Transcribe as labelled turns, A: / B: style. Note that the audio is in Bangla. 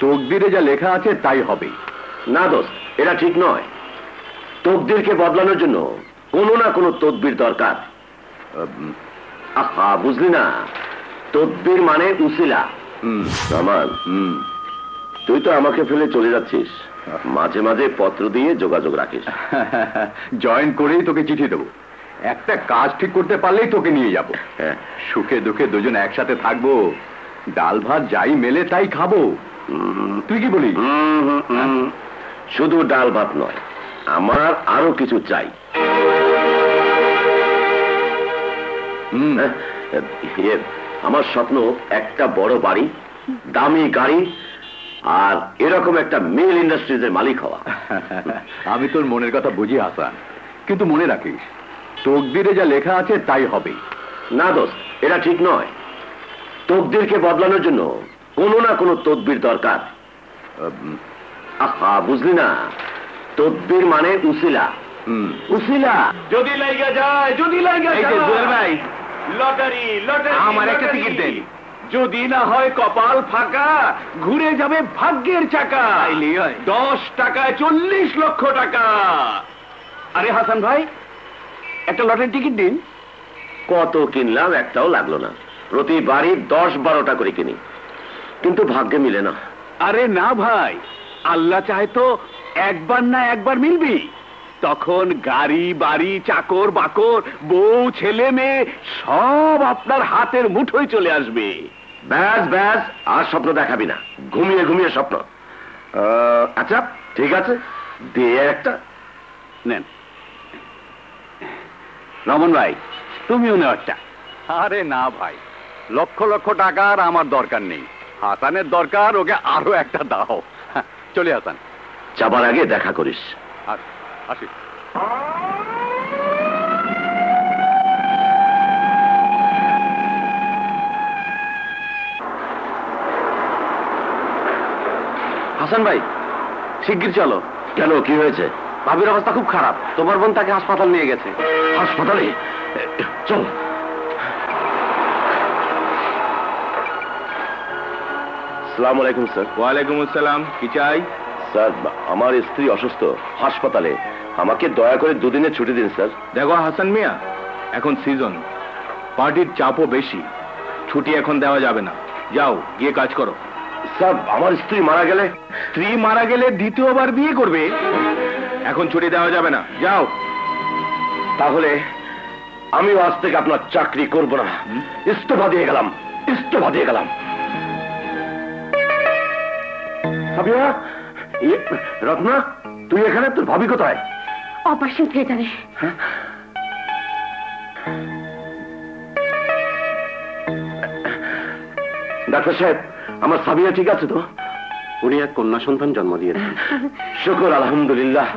A: তকদিরে যা লেখা আছে তাই হবে।
B: না দোস্ত, এটা ঠিক নয়। তকদিরকে বদলানোর জন্য কোনো না কোনো তদবির দরকার। আহা, বুঝলি না? তদবির মানে উসিলা। সামান, তুই তো আমাকে ফেলে চলে যাচ্ছিস, মাঝে মাঝে পত্র দিয়ে যোগাযোগ রাখিস।
A: জয়েন করেই তোকে চিঠি দেবো। একটা কাজ ঠিক করতে পারলেই তোকে নিয়ে যাব। সুখে দুঃখে দুজন একসাথে থাকবো, ডাল ভাত যাই মেলে তাই খাবো। তুই কি বলিস?
B: শুধু ডাল ভাত নয়, আমার আরো কিছু চাই। আমার স্বপ্ন একটা বড় বাড়ি, দামি গাড়ি, আর এরকম একটা মিল ইন্ডাস্ট্রিজের মালিক হওয়া।
A: আমি তোর মনের কথা বুঝি হাসান, কিন্তু মনে রাখিস তকদিরে যা লেখা আছে তাই হবে।
B: না দোস্ত, এটা ঠিক নয়। তকদিরকে বদলানোর জন্য কোনো না কোনো তদবির দরকার। আহা, বুঝলি না? তদবির মানে উসিলা। উসিলা
C: যদি লাগা যায়, যদি লাগা যায়। জুয়েল ভাই, লটারি লটারি আমার একটা টিকিট দেন। যদি না হয় কপাল ফাঁকা, ঘুরে যাবে ভাগ্যের চাকা। 10 টাকায় 40 লক্ষ টাকা। আরে হাসান ভাই, একটা লটারি টিকিট দিন।
B: কত কিনলাম, একটাও লাগলো না। প্রতিবারই 10-12টা করে কিনি, কিন্তু ভাগ্যে মিলে না।
C: আরে না ভাই, আল্লাহ চাহে তো একবার না একবার মিলবি। তখন গাড়ি বাড়ি, চাকর বাকর, বউ ছেলে মেয়ে সব আপনার হাতের মুঠোয় চলে আসবে।
B: ব্যাস ব্যাস, আর স্বপ্ন দেখাবি না। ঘুমিয়ে ঘুমিয়ে স্বপ্ন। আচ্ছা ঠিক আছে, দিয়ে একটা
C: নেন। রমন ভাই, তুমিও নেও একটা।
A: আরে না ভাই, লক্ষ লক্ষ টাকার আমার দরকার নেই। হাসানের দরকার, ওকে আরো একটা দাও। চলে হাসান,
B: যাবার আগে দেখা করিস।
A: আসি।
B: হাসান ভাই, শিগগির চলো। কেন, কি হয়েছে? ভাবির অবস্থা খুব খারাপ। তোমার বোন তাকে হাসপাতাল নিয়ে গেছে। হাসপাতালে? চল। আসসালামু আলাইকুম স্যার।
C: ওয়ালাইকুম আসসালাম। কি চাই?
B: স্যার, আমার স্ত্রী অসুস্থ, হাসপাতালে। আমাকে দয়া করে দুদিনের ছুটি দিন স্যার।
C: দেখো হাসান মিয়া, এখন সিজন, পার্টির চাপও বেশি, ছুটি এখন দেওয়া যাবে না। যাও, গিয়ে কাজ করো।
B: স্যার, আমার স্ত্রী মারা গেলে?
C: স্ত্রী মারা গেলে দ্বিতীয়বার বিয়ে করবে। এখন ছুটি দেওয়া যাবে না, যাও।
B: তাহলে আমিও আজ থেকে আপনার চাকরি করব না। ইস্তফা দিয়ে গেলাম, ইস্তফা দিয়ে গেলাম। সাবিয়া, রত্না, তুই এখানে? তোর ভাবি কোথায়?
D: অপারেশন থিয়েটারে।
B: ডাক্তার সাহেব, আমার সাবিয়া ঠিক আছে তো?
E: উনি এক কন্যা সন্তান জন্ম দিয়েছেন।
B: শুকর আলহামদুলিল্লাহ।